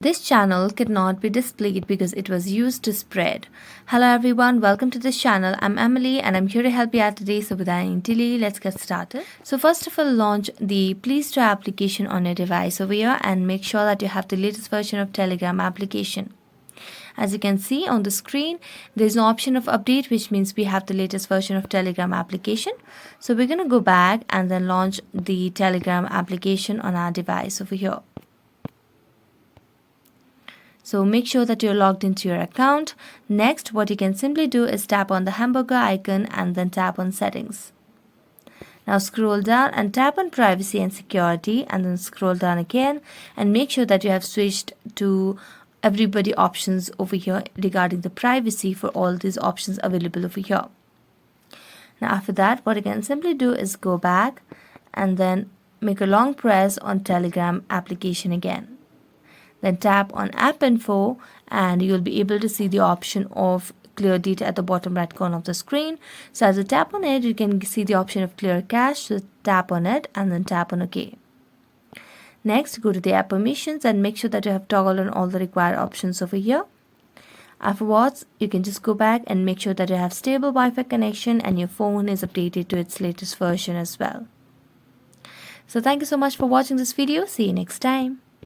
This channel cannot be displayed because it was used to spread. Hello everyone, welcome to this channel. I'm Emily and I'm here to help you out today. So without any delay, let's get started. So first of all, launch the Please Store application on your device over here and make sure that you have the latest version of Telegram application. As you can see on the screen, there's no option of update, which means we have the latest version of Telegram application. So we're going to go back and then launch the Telegram application on our device over here. So make sure that you're logged into your account. Next, what you can simply do is tap on the hamburger icon and then tap on settings. Now scroll down and tap on privacy and security and then scroll down again and make sure that you have switched to everybody options over here regarding the privacy for all these options available over here. Now after that, what you can simply do is go back and then make a long press on Telegram application again. Then tap on app info and you'll be able to see the option of clear data at the bottom right corner of the screen. So as you tap on it, you can see the option of clear cache. So tap on it and then tap on OK. Next, go to the app permissions and make sure that you have toggled on all the required options over here. Afterwards, you can just go back and make sure that you have stable Wi-Fi connection and your phone is updated to its latest version as well. So thank you so much for watching this video. See you next time.